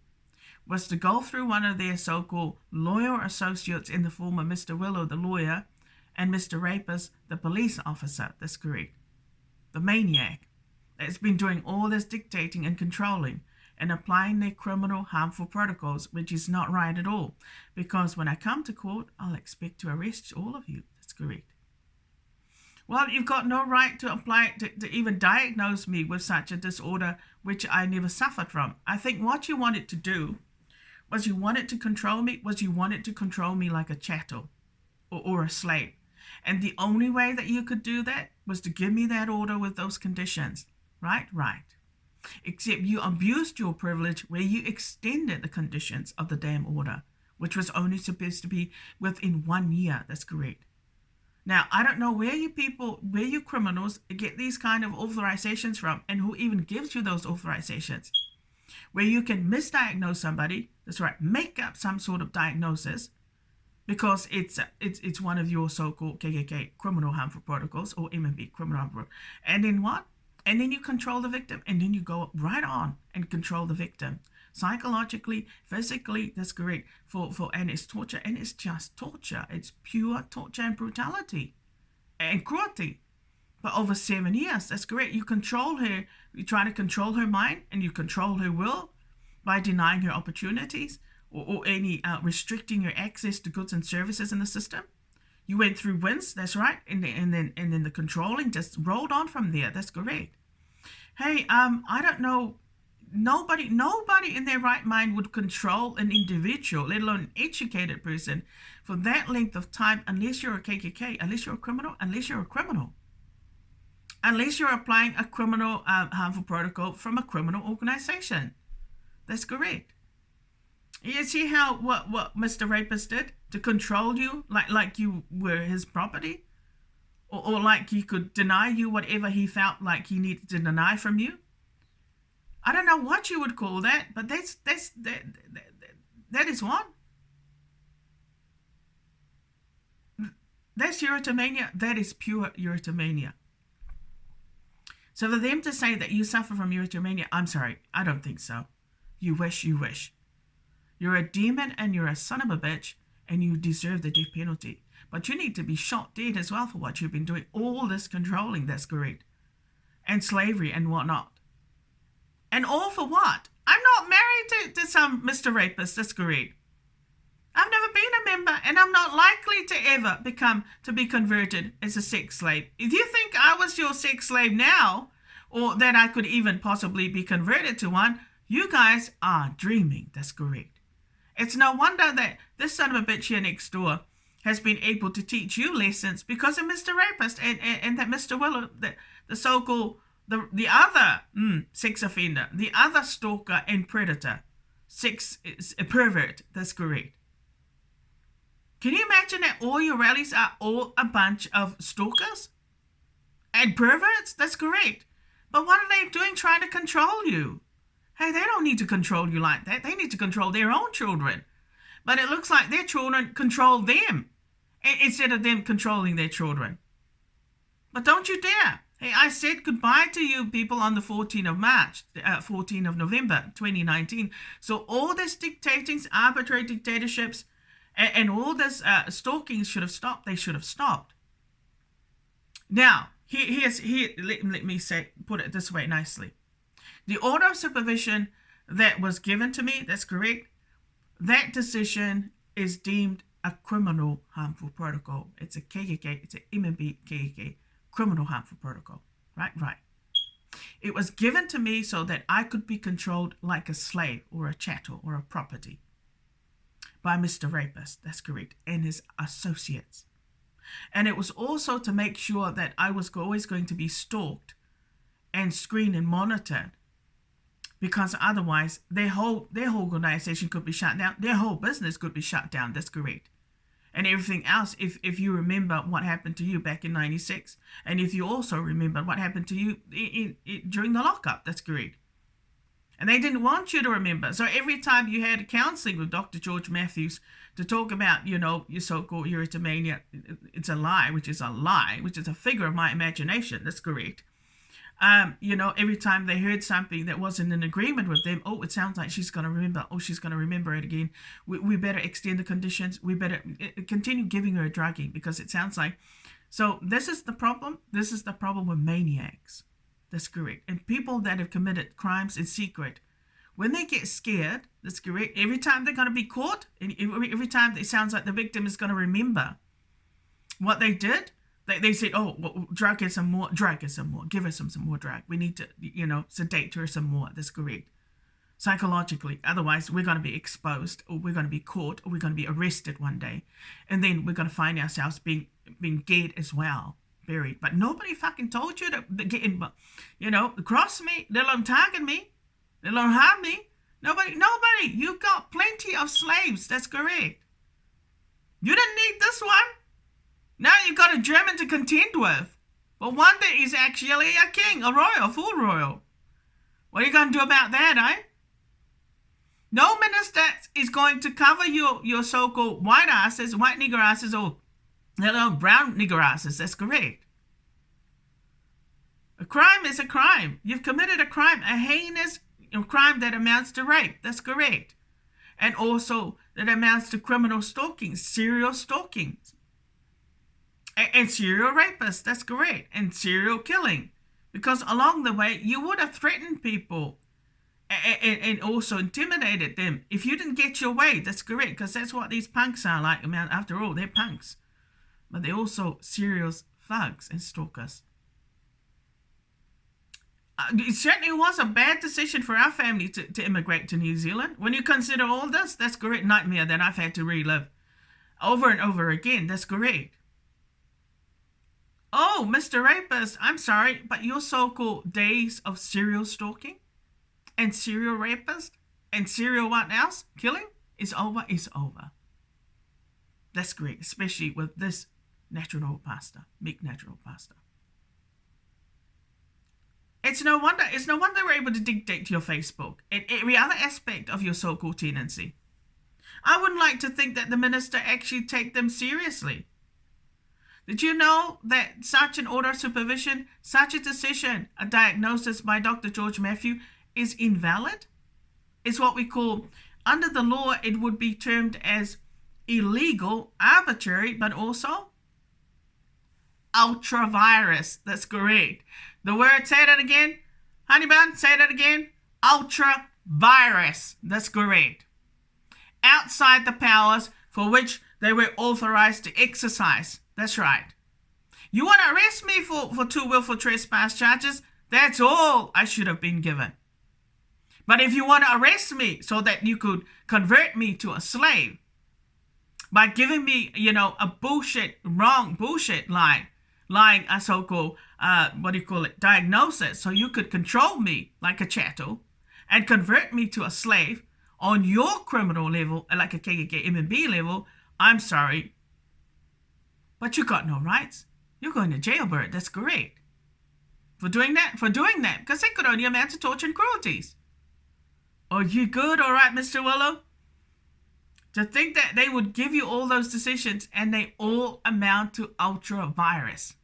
was to go through one of their so-called lawyer associates in the form of Mr. Williow, the lawyer, and Mr. Rapist, the police officer. That's correct. The maniac that's been doing all this dictating and controlling and applying their criminal harmful protocols, which is not right at all. Because when I come to court, I'll expect to arrest all of you. That's correct. Well, you've got no right to apply it to even diagnose me with such a disorder, which I never suffered from. I think what you wanted to do was you wanted to control me, like a chattel or a slave. And the only way that you could do that was to give me that order with those conditions. Right. Except you abused your privilege where you extended the conditions of the damn order, which was only supposed to be within 1 year. That's correct. Now, I don't know where you criminals get these kind of authorizations from and who even gives you those authorizations. Where you can misdiagnose somebody, that's right, make up some sort of diagnosis, because it's one of your so-called KKK criminal harmful protocols or MMB criminal harmful. And then what? And then you control the victim, and then you go right on and control the victim. Psychologically, physically, that's correct. And it's torture, and it's just torture. It's pure torture and brutality and cruelty. For over 7 years, that's correct. You control her, you try to control her mind, and you control her will by denying her opportunities, or any restricting your access to goods and services in the system. You went through wins, that's right, and then the controlling just rolled on from there. That's correct. Hey, I don't know. Nobody in their right mind would control an individual, let alone an educated person, for that length of time, unless you're a KKK, unless you're a criminal, unless you're applying a criminal harmful protocol from a criminal organization. That's correct. You see how what Mr. Rapist did to control you, like you were his property, or like he could deny you whatever he felt like he needed to deny from you. I don't know what you would call that, but that is what. That's erotomania. That is pure erotomania. So for them to say that you suffer from erotomania, I'm sorry, I don't think so. You wish. You're a demon and you're a son of a bitch and you deserve the death penalty. But you need to be shot dead as well for what you've been doing. All this controlling, that's correct. And slavery and whatnot. And all for what? I'm not married to some Mr. Rapist, that's correct. I've never been a member and I'm not likely to ever be converted as a sex slave. If you think I was your sex slave now, or that I could even possibly be converted to one, you guys are dreaming. That's correct. It's no wonder that this son of a bitch here next door has been able to teach you lessons because of Mr. Rapist and that Mr. Williow, the so-called, the other sex offender, the other stalker and predator, a pervert. That's correct. Can you imagine that all your Rellies are all a bunch of stalkers and perverts? That's correct. But what are they doing trying to control you? Hey, they don't need to control you like that. They need to control their own children. But it looks like their children control them instead of them controlling their children. But don't you dare. Hey, I said goodbye to you people on the 14th of November 2019. So all this dictating, arbitrary dictatorships, and all this stalking should have stopped. They should have stopped. Now, let me put it this way nicely. The order of supervision that was given to me, that's correct, that decision is deemed a criminal harmful protocol. It's a KKK, it's an MMB KKK criminal harmful protocol. Right. It was given to me so that I could be controlled like a slave or a chattel or a property by Mr. Rapist, that's correct, and his associates. And it was also to make sure that I was always going to be stalked and screened and monitored, because otherwise their whole organization could be shut down. Their whole business could be shut down. That's correct. And everything else, if you remember what happened to you back in 96, and if you also remember what happened to you during the lockup, that's correct. And they didn't want you to remember. So every time you had a counseling with Dr. George Matthews to talk about, your so-called erythromania, it's a lie, which is a figure of my imagination. That's correct. Every time they heard something that wasn't in agreement with them, it sounds like she's going to remember. She's going to remember it again. We better extend the conditions. We better continue giving her a drugging because it sounds like. So this is the problem. This is the problem with maniacs. That's correct. And people that have committed crimes in secret, when they get scared, that's correct. Every time they're going to be caught, and every time it sounds like the victim is going to remember what they did, they said, drug her some more, give her some more drug. We need to, sedate her some more. That's correct. Psychologically. Otherwise, we're going to be exposed, or we're going to be caught, or we're going to be arrested one day. And then we're going to find ourselves being dead as well, buried. But nobody fucking told you to get in, cross me, let alone target me, let alone harm me. Nobody. You've got plenty of slaves. That's correct. You didn't need this one. Now you've got a German to contend with. But one that is actually a king, a royal, full royal. What are you going to do about that, eh? No minister is going to cover your so-called white nigger asses, or let alone brown nigger asses. That's correct. A crime is a crime. You've committed a crime, a heinous crime that amounts to rape. That's correct. And also that amounts to criminal stalking, serial stalking. And serial rapists, that's correct. And serial killing. Because along the way, you would have threatened people and also intimidated them. If you didn't get your way, that's correct. Because that's what these punks are like. After all, they're punks. But they're also serial thugs and stalkers. It certainly was a bad decision for our family to immigrate to New Zealand. When you consider all this, that's correct. Nightmare that I've had to relive over and over again. That's correct. Oh, Mr. Rapist, I'm sorry, but your so-called days of serial stalking and serial rapist and serial what else? Killing is over. That's great, especially with this natural pasta, big natural pasta. It's no wonder we're able to dictate your Facebook and every other aspect of your so-called tenancy. I wouldn't like to think that the minister actually take them seriously. Did you know that such an order of supervision, such a decision, a diagnosis by Dr. George Matthew is invalid? It's what we call, under the law, it would be termed as illegal, arbitrary, but also ultra-virus. That's correct. The word, say that again. Honey bun, say that again. Ultra-virus. That's correct. Outside the powers for which they were authorized to exercise. That's right. You want to arrest me for 2 willful trespass charges? That's all I should have been given. But if you want to arrest me so that you could convert me to a slave by giving me, a wrong bullshit lying a so-called, diagnosis, so you could control me like a chattel and convert me to a slave on your criminal level, like a KKK MNB level, I'm sorry. But you got no rights. You're going to jail, Bert. That's great. For doing that, because they could only amount to torture and cruelties. Are you good? All right, Mr. Williow? To think that they would give you all those decisions and they all amount to ultra vires.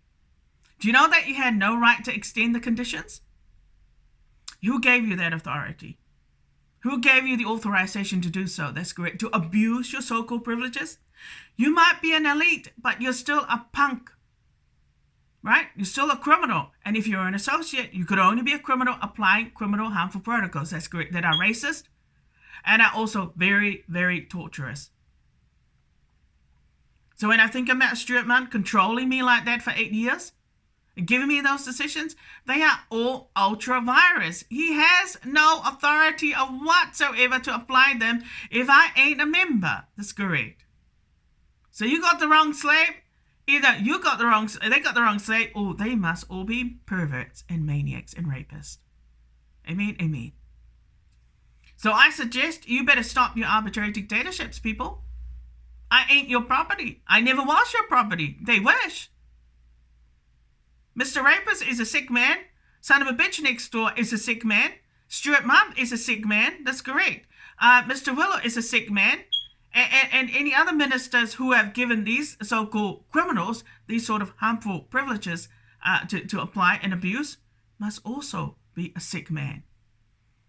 Do you know that you had no right to extend the conditions? Who gave you that authority? Who gave you the authorization to do so? That's correct. To abuse your so-called privileges? You might be an elite, but you're still a punk. Right? You're still a criminal. And if you're an associate, you could only be a criminal applying criminal harmful protocols. That's correct. That are racist and are also very, very torturous. So when I think about Stuart Munn controlling me like that for 8 years and giving me those decisions, they are all ultra vires. He has no authority whatsoever to apply them if I ain't a member. That's correct. So you got the wrong slave. Either they got the wrong slave, or they must all be perverts and maniacs and rapists. Amen, amen. So I suggest you better stop your arbitrary dictatorships, people. I ain't your property. I never was your property. They wish. Mr. Rapist is a sick man. Son of a bitch next door is a sick man. Stuart Munn is a sick man. That's correct. Mr. Williow is a sick man. And any other ministers who have given these so-called criminals these sort of harmful privileges to apply and abuse must also be a sick man.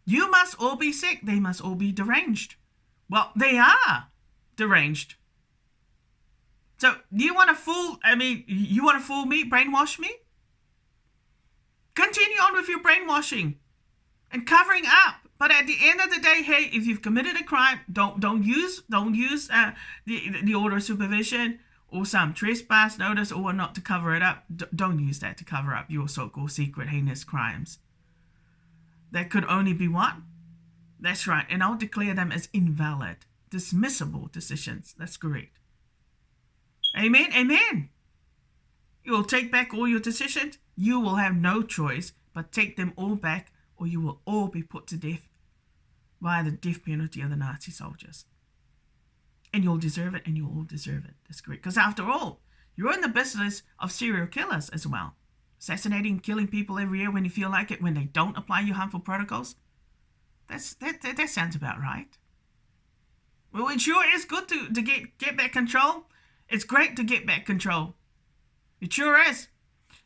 You must all be sick. They must all be deranged. Well, they are deranged. So you want to fool me, brainwash me? Continue on with your brainwashing and covering up. But at the end of the day, hey, if you've committed a crime, don't use the order of supervision or some trespass notice or whatnot to cover it up. Don't use that to cover up your so-called secret heinous crimes. That could only be one. That's right, and I'll declare them as invalid, dismissible decisions. That's correct. Amen, amen. You will take back all your decisions. You will have no choice but take them all back, or you will all be put to death by the death penalty of the Nazi soldiers. And you'll deserve it, and you'll all deserve it. That's correct. Because after all, you're in the business of serial killers as well. Assassinating, killing people every year when you feel like it, when they don't apply your harmful protocols. That sounds about right. Well, it sure is good to get back control. It's great to get back control. It sure is.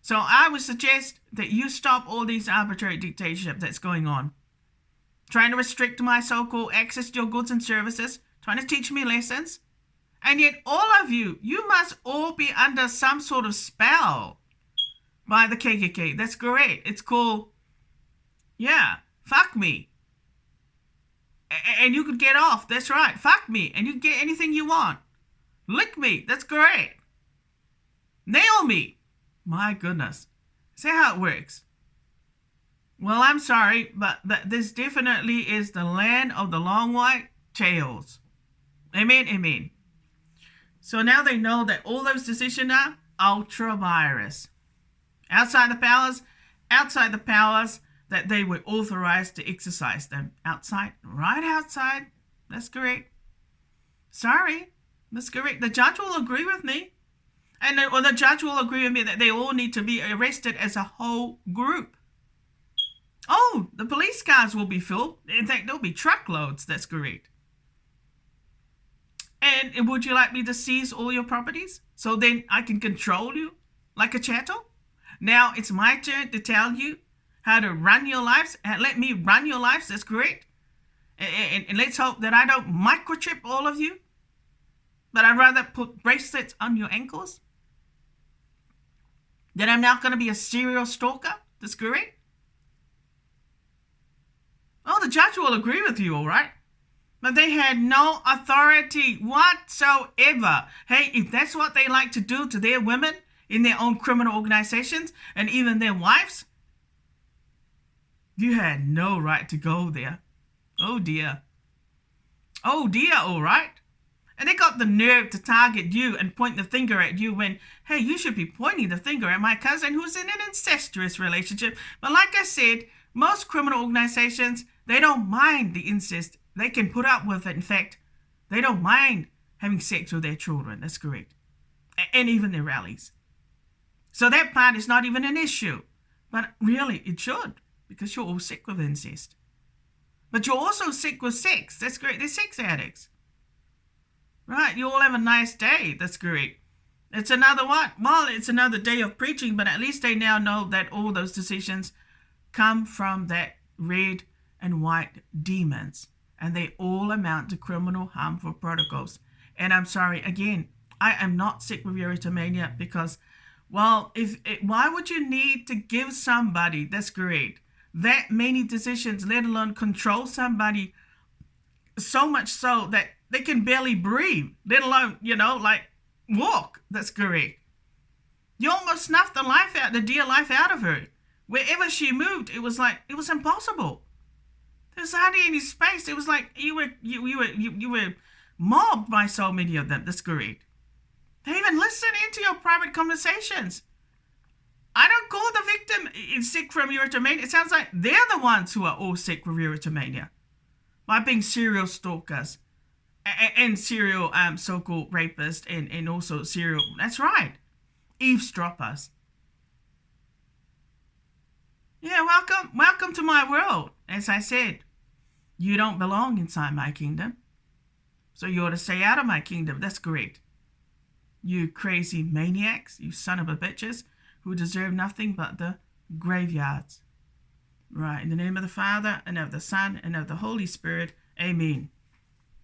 So I would suggest that you stop all these arbitrary dictatorship that's going on. Trying to restrict my so-called access to your goods and services. Trying to teach me lessons. And yet all of you must all be under some sort of spell by the KKK. That's correct. It's called, fuck me. And you could get off. That's right. Fuck me. And you can get anything you want. Lick me. That's correct. Nail me. My goodness. See how it works? Well, I'm sorry, but this definitely is the land of the long white tails. Amen, amen. So now they know that all those decisions are ultra vires. Outside the powers that they were authorized to exercise them. Outside, right outside. That's correct. Sorry, that's correct. The judge will agree with me. And the judge will agree with me that they all need to be arrested as a whole group. Oh, the police cars will be full. In fact, there'll be truckloads. That's correct. And would you like me to seize all your properties so then I can control you like a chattel? Now it's my turn to tell you how to run your lives. And let me run your lives. That's correct. And let's hope that I don't microchip all of you. But I'd rather put bracelets on your ankles. That I'm now going to be a serial stalker. That's correct. Oh, the judge will agree with you, all right. But they had no authority whatsoever. Hey, if that's what they like to do to their women in their own criminal organizations and even their wives, you had no right to go there. Oh dear. Oh dear, all right. And they got the nerve to target you and point the finger at you when, hey, you should be pointing the finger at my cousin who's in an incestuous relationship. But like I said, most criminal organizations, they don't mind the incest. They can put up with it. In fact, they don't mind having sex with their children. That's correct. And even their Rellies. So that part is not even an issue. But really, it should, because you're all sick with incest. But you're also sick with sex. That's great. They're sex addicts. Right, you all have a nice day. That's great. It's another what? Well, it's another day of preaching, but at least they now know that all those decisions come from that red and white demons. And they all amount to criminal, harmful protocols. And I'm sorry, again, I am not sick with erotomania because, well, why would you need to give somebody, that's great, that many decisions, let alone control somebody so much so that they can barely breathe, let alone, walk. That's correct. You almost snuffed the dear life out of her. Wherever she moved, it was impossible. There's hardly any space. It was like you were mobbed by so many of them. That's correct. They even listen into your private conversations. I don't call the victim sick from erotomania. It sounds like they're the ones who are all sick with erotomania by being serial stalkers and serial so-called rapists and also serial, that's right, eavesdroppers. Yeah, welcome to my world. As I said, you don't belong inside my kingdom. So you ought to stay out of my kingdom. That's correct. You crazy maniacs, you son of a bitches who deserve nothing but the graveyards. Right, in the name of the Father, and of the Son, and of the Holy Spirit, amen.